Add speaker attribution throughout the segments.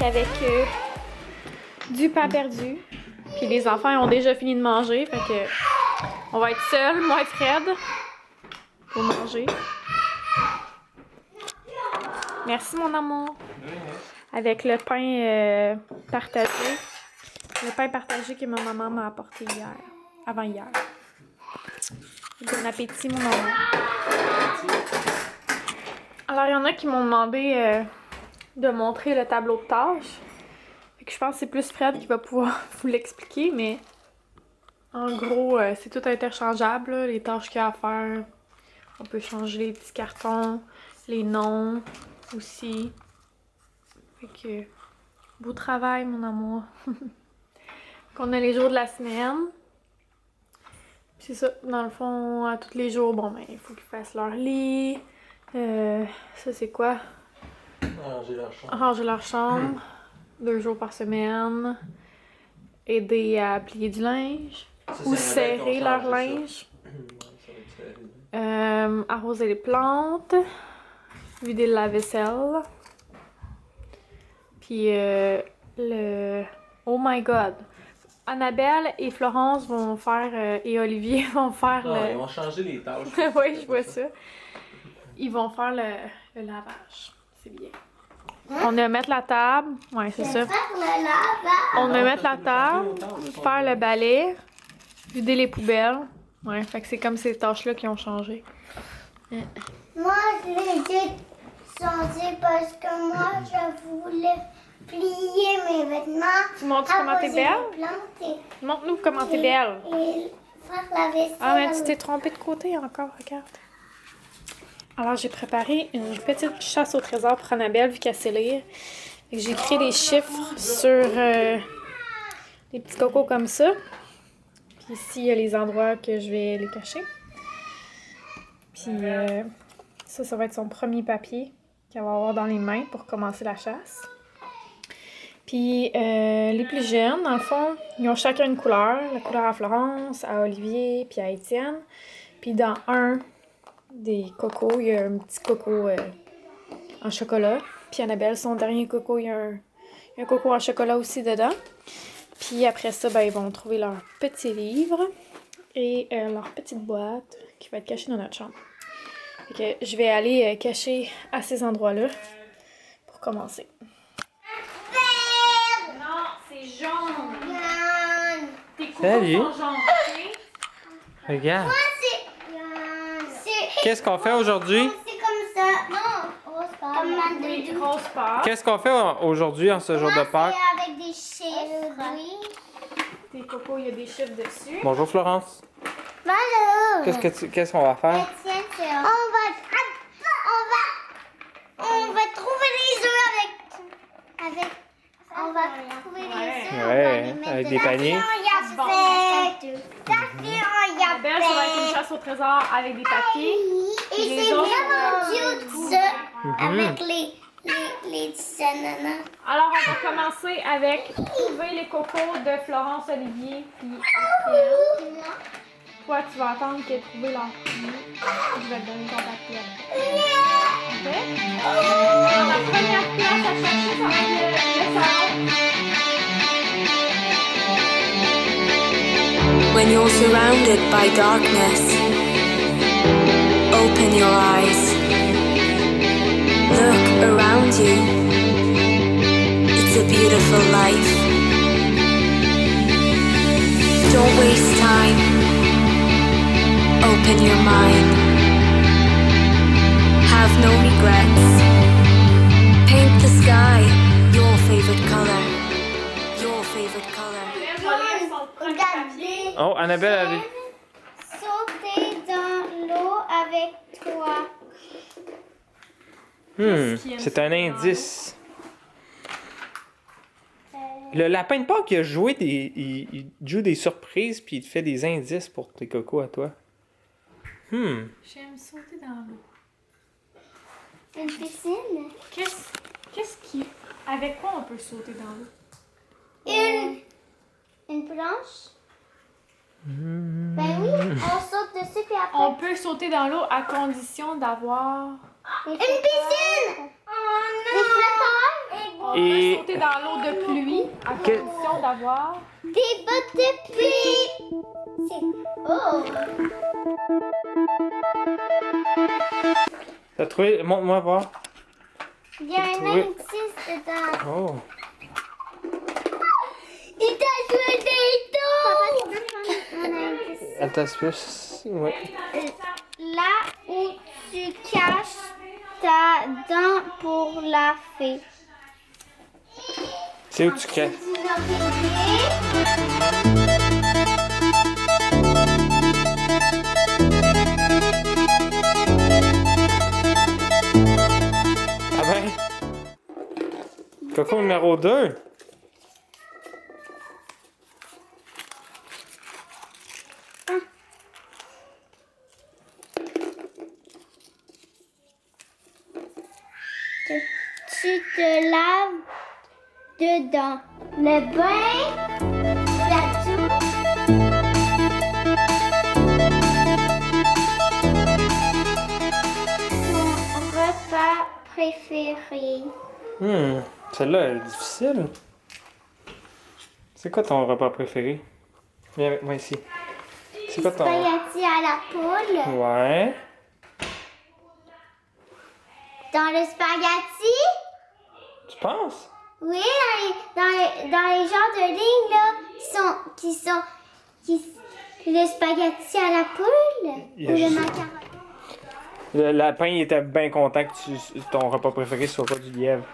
Speaker 1: avec du pain perdu. Puis les enfants ont déjà fini de manger, fait que on va être seuls, moi et Fred, pour manger. Merci mon amour. Avec le pain partagé. Le pain partagé que ma maman m'a apporté hier. Avant-hier. Bon appétit mon amour. Alors il y en a qui m'ont demandé de montrer le tableau de tâches. Fait que je pense que c'est plus Fred qui va pouvoir vous l'expliquer, mais en gros, c'est tout interchangeable, là, les tâches qu'il y a à faire. On peut changer les petits cartons, les noms aussi. Fait que, beau travail, mon amour. Qu'on a les jours de la semaine. C'est ça, dans le fond, à tous les jours, bon, ben, il faut qu'ils fassent leur lit. Ça, c'est quoi?
Speaker 2: Arranger leur chambre.
Speaker 1: Ranger leur chambre. 2 jours par semaine. Aider à plier du linge.
Speaker 2: Ça,
Speaker 1: Ou
Speaker 2: c'est
Speaker 1: serrer leur linge. Arroser les plantes. Vider le lave-vaisselle. Puis le... Oh my god! Annabelle et Florence vont faire... et Olivier vont faire
Speaker 2: Non,
Speaker 1: le...
Speaker 2: ils vont changer les tâches.
Speaker 1: Oui, je vois ça. Ils vont faire le lavage. C'est bien. On va mettre la table. Ouais, c'est ça. On va mettre la table, faire le balai, vider les poubelles. Ouais, fait que c'est comme ces tâches-là qui ont changé.
Speaker 3: Moi, je l'ai changé parce que moi, je voulais plier mes vêtements.
Speaker 1: Tu montres comment t'es belle? Montre-nous comment t'es belle.
Speaker 3: Et faire la vaisselle.
Speaker 1: Ah, mais tu t'es trompée de côté encore, regarde. Alors, j'ai préparé une petite chasse au trésor pour Annabelle, vu qu'elle sait lire. Fait que j'ai écrit des chiffres sur des petits cocos comme ça. Puis ici, il y a les endroits que je vais les cacher. Puis ça va être son premier papier qu'elle va avoir dans les mains pour commencer la chasse. Puis les plus jeunes, dans le fond, ils ont chacun une couleur. La couleur à Florence, à Olivier, puis à Étienne. Puis dans un des cocos, il y a un petit coco en chocolat. Puis Annabelle, son dernier coco, il y a un coco en chocolat aussi dedans. Puis après ça, ben, ils vont trouver leur petit livre et leur petite boîte qui va être cachée dans notre chambre. Fait que je vais aller cacher à ces endroits-là pour commencer. Non, c'est jaune. Tes cocos
Speaker 2: Salut.
Speaker 1: sont jaunes, ok?
Speaker 2: Regarde.
Speaker 3: C'est
Speaker 2: Qu'est-ce qu'on fait aujourd'hui?
Speaker 3: comme ça. Non, rose pas. Comme ma
Speaker 1: Oui,
Speaker 3: doudou.
Speaker 1: rose pâle.
Speaker 2: Qu'est-ce qu'on fait aujourd'hui en ce jour de Pâques?
Speaker 3: C'est avec des chiffres.
Speaker 1: Tes cocos, il y a des chiffres dessus.
Speaker 2: Bonjour Florence.
Speaker 3: Voilà.
Speaker 2: Qu'est-ce qu'on va faire?
Speaker 3: Etienne, c'est on va trouver les œufs on va trouver les œufs.
Speaker 2: Ouais, avec des paniers.
Speaker 1: Annabelle, ça va être une chasse au trésor avec des papiers.
Speaker 3: Et
Speaker 1: les
Speaker 3: c'est
Speaker 1: autres,
Speaker 3: vraiment cute ça. Avec les petits ananas.
Speaker 1: Alors, on va commencer avec trouver les cocos de Florence, Olivier puis Étienne. Toi, tu vas attendre qu'elle ait trouvé leur papier. Je vais te donner ton papier après. OK? Alors, la première place à chercher, ça va être le salon.
Speaker 4: When you're surrounded by darkness, open your eyes. Look around you. It's a beautiful life. Don't waste time. Open your mind. Have no regrets. Paint the sky your favorite color. Your favorite color.
Speaker 3: Regardez.
Speaker 2: Oh, Annabelle avait...
Speaker 3: Sauter dans l'eau avec toi.
Speaker 2: C'est un indice. Le lapin de Pâques, il a joué il joue des surprises puis il te fait des indices pour tes cocos à toi.
Speaker 1: J'aime sauter dans l'eau.
Speaker 3: Une piscine.
Speaker 1: Qu'est-ce qui... Avec quoi on peut sauter dans l'eau?
Speaker 3: Une planche. Ben oui, on saute dessus puis après.
Speaker 1: On peut sauter dans l'eau à condition d'avoir...
Speaker 3: Une piscine. Des flotteurs.
Speaker 1: On
Speaker 2: Et-
Speaker 1: peut sauter dans l'eau de pluie à
Speaker 2: Que-
Speaker 1: condition d'avoir.
Speaker 3: Des bottes de pluie. C'est... Oh.
Speaker 2: T'as trouvé. Montre-moi voir.
Speaker 3: Il y a un
Speaker 2: trouvé?
Speaker 3: indice dedans.
Speaker 2: Oh.
Speaker 3: Il t'a joué des dos. Papa, tu peux prendre mon indice?
Speaker 2: Attends, c'est plus. Ouais.
Speaker 3: Là où tu caches ta dent pour la fée.
Speaker 2: C'est où tu caches?
Speaker 3: Du l'oreiller.
Speaker 2: Ah ben. Coco numéro 2.
Speaker 3: Tu te laves dedans. Le bain, la douche. Mon repas préféré.
Speaker 2: Celle-là, elle est difficile. C'est quoi ton repas préféré? Viens avec moi ici. C'est quoi ton.
Speaker 3: Spaghetti à la poule.
Speaker 2: Ouais.
Speaker 3: Dans le spaghetti?
Speaker 2: Tu penses?
Speaker 3: Oui, dans les genres de lignes là, le spaghetti à la poule
Speaker 2: Il y
Speaker 3: ou
Speaker 2: a
Speaker 3: le
Speaker 2: juste-
Speaker 3: macaron.
Speaker 2: Le lapin, il était bien content que ton repas préféré soit pas du lièvre.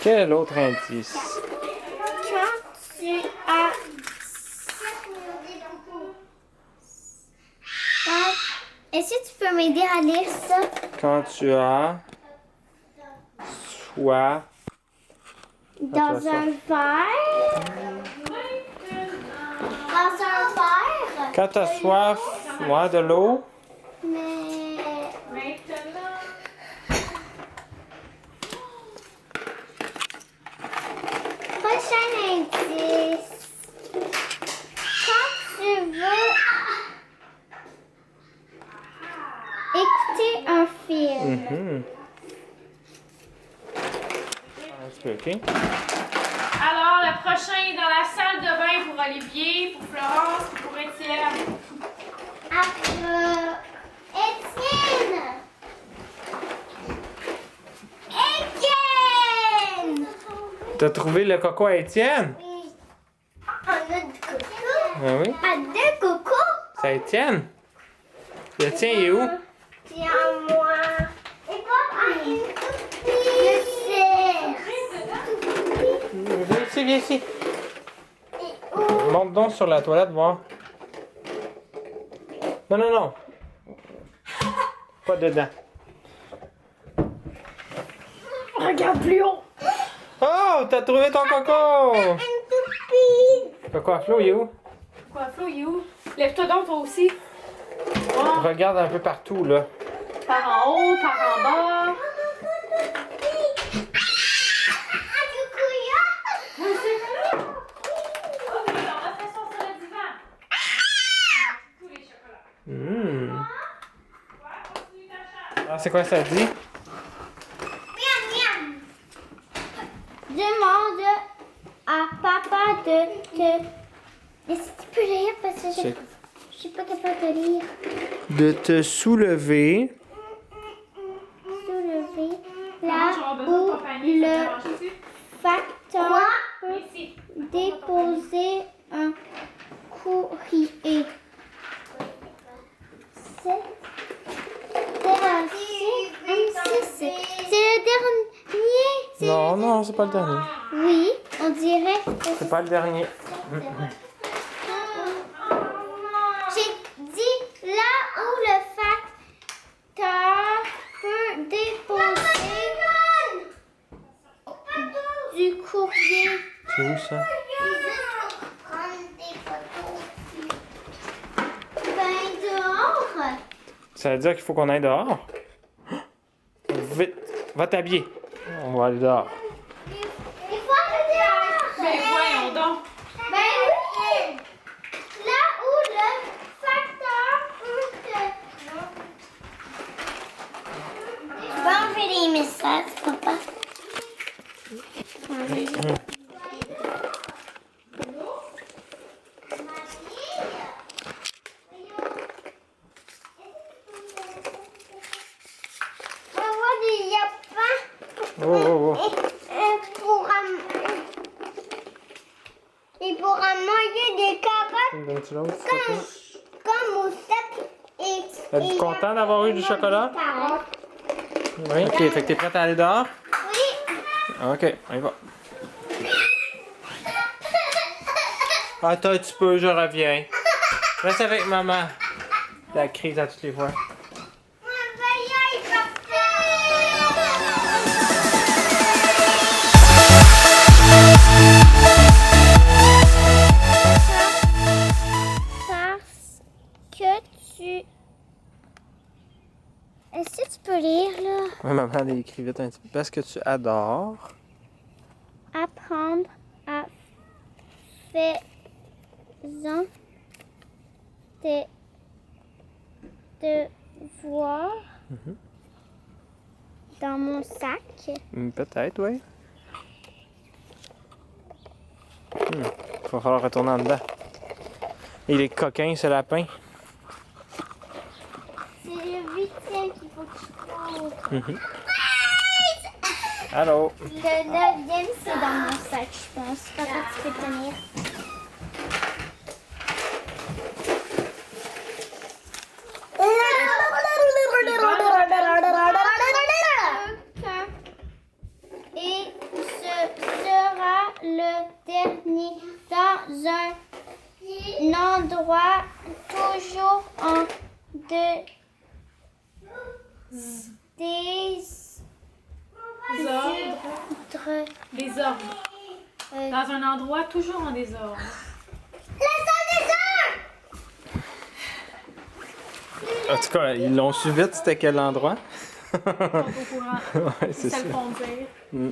Speaker 2: Quel autre indice?
Speaker 3: Quand tu as est-ce que tu peux m'aider à lire ça?
Speaker 2: Quand tu as soif.
Speaker 3: Dans
Speaker 2: ça.
Speaker 3: un verre? Dans un verre?
Speaker 2: Quand tu as soif, ouais, de l'eau.
Speaker 3: Mais... Prochain indice. Quand tu veux écouter un film.
Speaker 2: Un petit peu, ok?
Speaker 1: Alors, le prochain est dans la salle de bain pour Olivier, pour Florence, pour Étienne.
Speaker 3: Étienne! Étienne!
Speaker 2: T'as trouvé le coco à Étienne?
Speaker 3: Oui. On a du coco.
Speaker 2: Ah oui?
Speaker 3: À deux cocos.
Speaker 2: C'est à Étienne? Le tien, il est où?
Speaker 3: Puis à moi. Et pas une copine.
Speaker 2: Viens ici, viens ici. Monte donc sur la toilette, voir. Non, non, non. Pas dedans.
Speaker 1: Regarde plus haut.
Speaker 2: Oh, t'as trouvé ton coco!
Speaker 3: Une copine.
Speaker 2: Coco à Flo, il est où?
Speaker 1: Quoi, Flo, il est où? Lève-toi donc, toi aussi. Wow.
Speaker 2: Regarde un peu partout, là.
Speaker 1: Par en haut, par en bas.
Speaker 2: Ah, c'est quoi ça dit?
Speaker 3: Demande à papa de te... Est-ce que tu peux lire parce que je suis pas capable de lire.
Speaker 2: De te soulever.
Speaker 3: Soulever là
Speaker 1: J'aurai besoin de
Speaker 3: où
Speaker 1: ton panier, ça
Speaker 3: le
Speaker 1: te dérange ici?
Speaker 3: facteur
Speaker 1: Ici.
Speaker 3: peut déposer un courrier. C'est le dernier.
Speaker 2: Non, non, c'est pas le dernier.
Speaker 3: Oui, on dirait.
Speaker 2: C'est pas le dernier.
Speaker 3: J'ai dit là où le facteur peut déposer du courrier.
Speaker 2: C'est où ça?
Speaker 3: Ben dehors.
Speaker 2: Ça veut dire qu'il faut qu'on aille dehors? Vite, va t'habiller. On va aller dehors.
Speaker 3: Il faut aller dehors.
Speaker 1: Mais voyons donc.
Speaker 3: Ben oui. Là où le facteur peut te fait des messages, papa. On voit des lapins.
Speaker 2: Oh, oh, oh.
Speaker 3: Et pour manger des carottes
Speaker 2: Une bonne petite chose, c'est pas ça?
Speaker 3: comme au sac et.
Speaker 2: Êtes-vous content d'avoir eu du chocolat? Oui, ok. Fait que t'es prête à aller dehors?
Speaker 3: Oui.
Speaker 2: Ok, on y va. Attends un petit peu, je reviens. Reste avec maman. La crise à toutes les fois.
Speaker 3: Parce que tu. Est-ce que tu peux lire, là?
Speaker 2: Oui, maman, elle écrit vite un petit peu. Parce que tu adores.
Speaker 3: Apprendre à faisant tes devoirs dans mon sac.
Speaker 2: Peut-être, oui. Il va falloir retourner en dedans. Il est coquin, ce lapin.
Speaker 3: C'est le 8e qu'il faut que je trouve.
Speaker 2: Allô?
Speaker 3: Le 9e, c'est dans mon sac, je pense. Papa, tu peux tenir. Et ce sera le dernier dans un endroit toujours en des ordres.
Speaker 1: Désordre. Dans un endroit toujours en désordre.
Speaker 2: En tout cas, ils l'ont su vite, c'était quel endroit?
Speaker 1: Ils sont au courant.
Speaker 2: Ouais, c'est
Speaker 1: Ça
Speaker 2: ça.
Speaker 1: le font dire.
Speaker 2: Mm.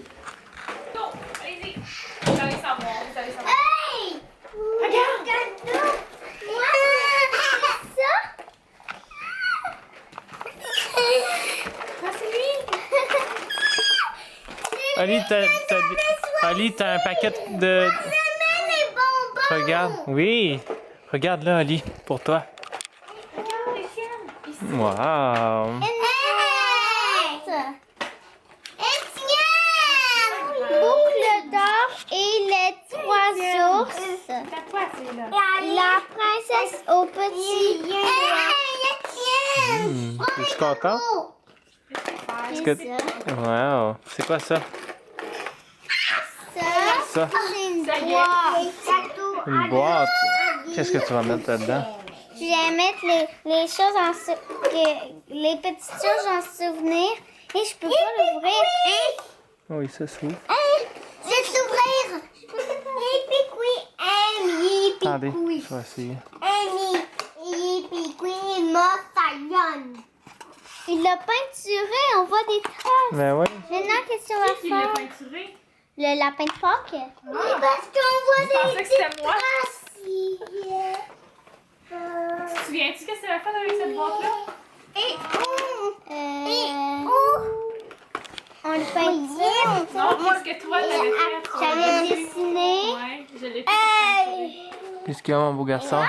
Speaker 1: Non, allez-y. Vous allez savoir, vous allez savoir.
Speaker 3: Hey! Regarde! Moi, c'est ça?
Speaker 1: Ah, c'est lui.
Speaker 2: Ali, t'as un paquet de...
Speaker 3: Mets les bonbons!
Speaker 2: Regarde. Oui. Regarde là, Ali, pour toi.
Speaker 1: Regarde les tiennes. Ici.
Speaker 2: Wow.
Speaker 3: Boucle d'or et les trois ours.
Speaker 1: C'est à toi, c'est là.
Speaker 3: La princesse au petit.
Speaker 2: Es-tu content?
Speaker 3: C'est
Speaker 2: que- Wow. C'est quoi ça? Ça?
Speaker 3: C'est une boîte.
Speaker 2: Une boîte. Qu'est-ce que tu vas mettre là-dedans?
Speaker 3: Je vais mettre les choses les petites choses en souvenir et je peux pas l'ouvrir.
Speaker 2: Oui, ça s'ouvre.
Speaker 3: Je vais t'ouvrir.
Speaker 2: Attendez, je vais essayer.
Speaker 3: Il l'a peinturé, on voit des traces.
Speaker 2: Ben oui.
Speaker 3: Maintenant, qu'est-ce qu'on va
Speaker 1: Qui l'a
Speaker 3: faire?
Speaker 1: peinturé?
Speaker 3: Le lapin de Pâques? Oui, parce qu'on
Speaker 1: Je pensais que c'était moi.
Speaker 3: traces.
Speaker 1: Tu te souviens-tu ce que c'est la fait avec cette boîte-là?
Speaker 3: On le peinture.
Speaker 1: Non, qu'est-ce que toi t'avais fait?
Speaker 3: J'avais dessiné.
Speaker 1: Ouais, je l'ai fait.
Speaker 2: Qu'est-ce qu'il y a, mon beau garçon?
Speaker 3: Un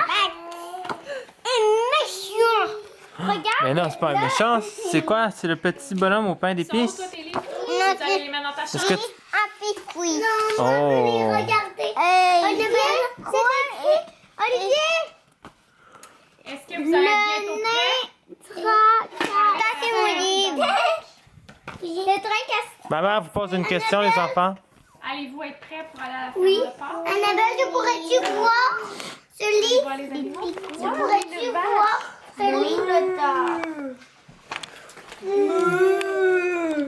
Speaker 3: méchant. Regarde.
Speaker 2: Mais non, c'est pas un méchant. C'est quoi? C'est le petit bonhomme au pain
Speaker 1: Ils sont où,
Speaker 2: d'épices?
Speaker 1: toi, tes livres? Tu allais les mettre dans ta
Speaker 2: Est-ce
Speaker 1: chambre?
Speaker 2: que tu...
Speaker 3: Un picoui.
Speaker 2: Oh!
Speaker 3: Regardez. Olivier.
Speaker 1: Est-ce que vous allez être bientôt prêts?
Speaker 3: Ça, c'est mon livre. Le train casse.
Speaker 2: Maman, vous pose une question, les enfants.
Speaker 1: Allez-vous être prêts pour aller à la ferme
Speaker 3: Oui.
Speaker 1: de Pâques?
Speaker 3: Annabelle, pourrais-tu voir ce livre?
Speaker 1: Voir les animaux?
Speaker 3: Pourrais-tu voir ce livre?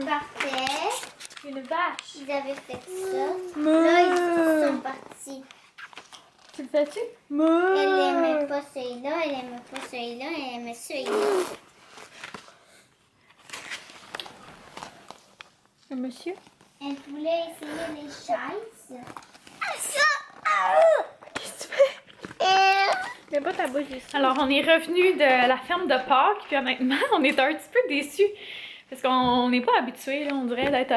Speaker 3: Parfait.
Speaker 1: Une vache.
Speaker 3: Ils avaient fait ça. Là, ils sont partis.
Speaker 1: Tu le fais-tu?
Speaker 3: Elle aimait pas celui-là, elle aimait pas celui-là, elle aimait celui-là.
Speaker 1: Un monsieur?
Speaker 3: Elle voulait essayer les chaises.
Speaker 1: Qu'est-ce que tu fais? Mets pas ta bouche ici. Alors, on est revenu de la ferme de Pâques, puis honnêtement, on est un petit peu déçus. Parce qu'on n'est pas habitués, là, on dirait, d'être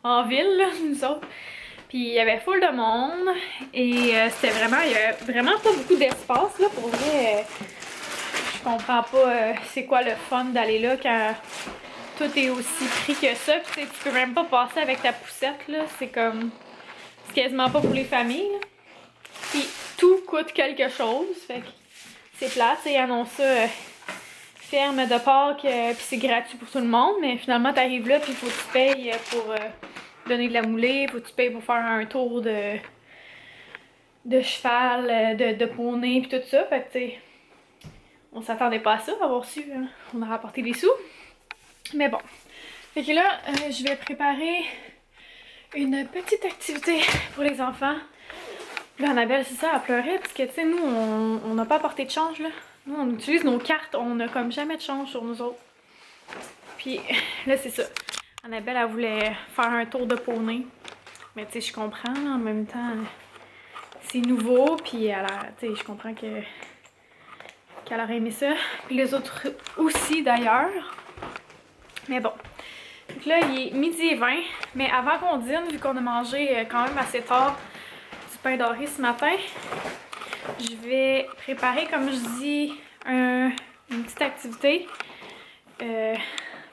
Speaker 1: en ville, là, nous autres. Puis il y avait full de monde et c'était vraiment, il y avait vraiment pas beaucoup d'espace, là, pour vrai. Je comprends pas c'est quoi le fun d'aller là quand tout est aussi pris que ça. Puis tu peux même pas passer avec ta poussette, là. C'est comme, c'est quasiment pas pour les familles, là. Puis tout coûte quelque chose, fait que c'est plate, ils annoncent ça ferme de Pâques, puis c'est gratuit pour tout le monde, mais finalement t'arrives là puis il faut que tu payes pour donner de la moulée, faut que tu payes pour faire un tour de cheval, de poney puis tout ça, fait que tu sais, on s'attendait pas à ça, avoir su, hein. On a rapporté des sous, mais bon. Fait que là, je vais préparer une petite activité pour les enfants. Là, Annabelle, c'est ça, elle pleurait parce que, tu sais, nous, on n'a pas apporté de change, là. Nous, on utilise nos cartes, on a comme jamais de change sur nous autres. Puis, là, c'est ça. Annabelle, elle voulait faire un tour de poney. Mais, tu sais, je comprends, là, en même temps, c'est nouveau, puis tu sais, je comprends qu'elle aurait aimé ça. Puis les autres aussi, d'ailleurs. Mais bon. Donc là, il est 12h20, mais avant qu'on dîne, vu qu'on a mangé quand même assez tard, pain doré ce matin, je vais préparer, comme je dis, une petite activité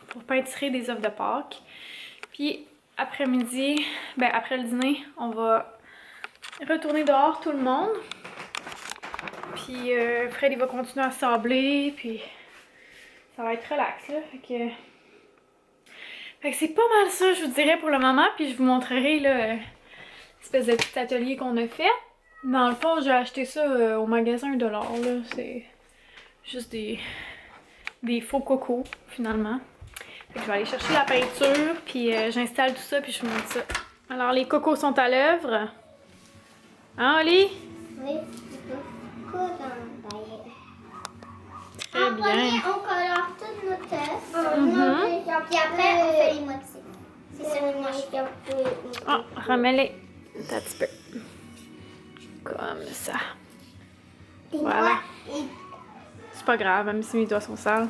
Speaker 1: pour peinturer des œufs de Pâques. Puis après-midi, ben après le dîner, on va retourner dehors tout le monde. Puis Fred il va continuer à sabler, puis ça va être relax là. Fait que c'est pas mal ça, je vous dirais pour le moment, puis je vous montrerai là. Espèce de petit atelier qu'on a fait. Dans le fond, j'ai acheté ça au magasin $1, là. C'est juste des faux cocos, finalement. Fait que je vais aller chercher la peinture, puis j'installe tout ça, puis je vous montre ça. Alors, les cocos sont à l'œuvre. Hein, Oli?
Speaker 3: Oui, c'est coco dans
Speaker 1: Très bien.
Speaker 3: On colore toutes nos tests.
Speaker 1: Mm-hmm.
Speaker 3: Puis après, on fait les motifs. C'est ça que moi je fais.
Speaker 1: Ah, remets-les. Un petit peu. Comme ça. Voilà. C'est pas grave, même si mes doigts sont sales.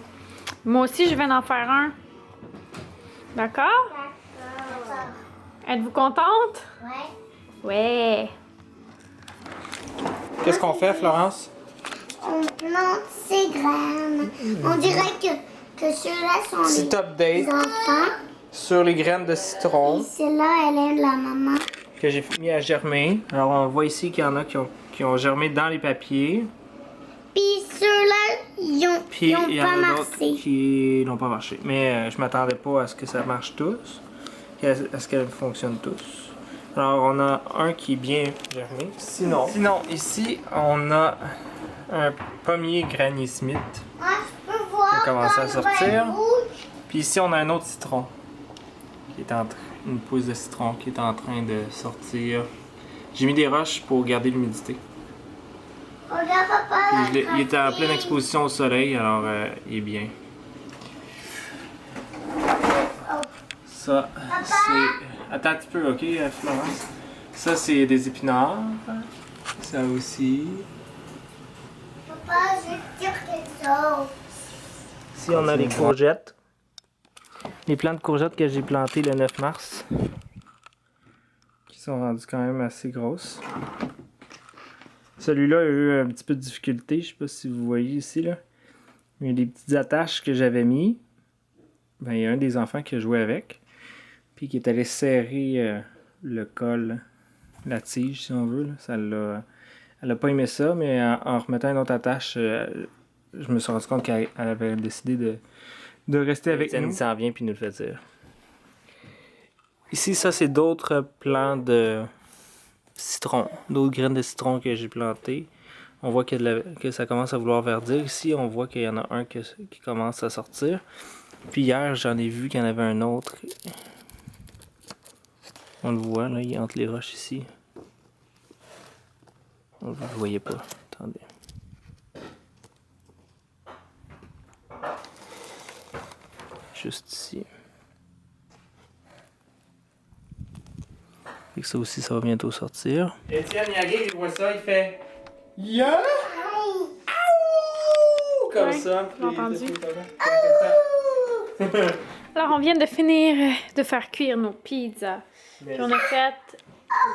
Speaker 1: Moi aussi, je vais en faire un. D'accord?
Speaker 3: D'accord.
Speaker 1: Êtes-vous contente?
Speaker 3: Ouais.
Speaker 1: Ouais.
Speaker 2: Qu'est-ce qu'on fait, Florence?
Speaker 3: On plante ses graines. On dirait que ceux-là sont
Speaker 2: Petit
Speaker 3: les
Speaker 2: update
Speaker 3: enfants.
Speaker 2: sur les graines de
Speaker 3: Et
Speaker 2: citron
Speaker 3: celle-là, elle est de la maman.
Speaker 2: que j'ai mis à germer. Alors, on voit ici qu'il y en a qui ont germé dans les papiers.
Speaker 3: Puis ceux-là, ils
Speaker 2: Puis
Speaker 3: ont
Speaker 2: il y en
Speaker 3: pas
Speaker 2: a d'autres
Speaker 3: marché.
Speaker 2: qui n'ont pas marché. Mais je m'attendais pas à ce que ça marche tous, à ce qu'elles fonctionnent tous. Alors on a un qui est bien germé. Sinon ici on a un pommier Granny Smith.
Speaker 3: Moi, je peux voir
Speaker 2: Ça commence à
Speaker 3: dans le
Speaker 2: sortir.
Speaker 3: vin rouge.
Speaker 2: Puis ici on a un autre citron qui est une pousse de citron qui est en train de sortir. J'ai mis des roches pour garder l'humidité.
Speaker 3: Regarde, papa.
Speaker 2: Puis il est en pleine exposition au soleil, alors il est bien. Ça, c'est... Attends un petit peu, ok, Florence? Ça, c'est des épinards. Ça aussi.
Speaker 3: Papa, je vais te dire quelque chose.
Speaker 2: Ici, on a les courgettes. Les plants de courgettes que j'ai plantées le 9 mars. Qui sont rendues quand même assez grosses. Celui-là a eu un petit peu de difficulté, je sais pas si vous voyez ici là. Il y a des petites attaches que j'avais mis. Ben, il y a un des enfants qui a joué avec. Puis qui est allé serrer le col, la tige si on veut. Là. Elle a pas aimé ça, mais en remettant une autre attache, je me suis rendu compte qu'elle avait décidé de rester avec nous. Il s'en vient puis nous le fait dire. Ici, ça c'est d'autres plants de citron, d'autres graines de citron que j'ai plantées. On voit que ça commence à vouloir verdir. Ici, on voit qu'il y en a un qui commence à sortir. Puis hier, j'en ai vu qu'il y en avait un autre. On le voit, là, il est entre les roches ici. Vous ne le voyez pas. Attendez. Juste ici. Et que ça aussi, ça va bientôt sortir. Étienne, il arrive, il voit ça, il fait... Yeah! Comme
Speaker 1: Ouais,
Speaker 2: ça.
Speaker 1: j'ai entendu. Alors, on vient de finir de faire cuire nos pizzas. Puis on a fait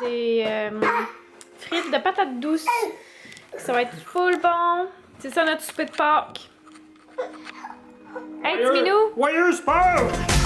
Speaker 1: des frites de patates douces. Ça va être full bon. C'est ça notre souper de Pâques. Hey, petit minou!
Speaker 2: Joyeuse Pâques!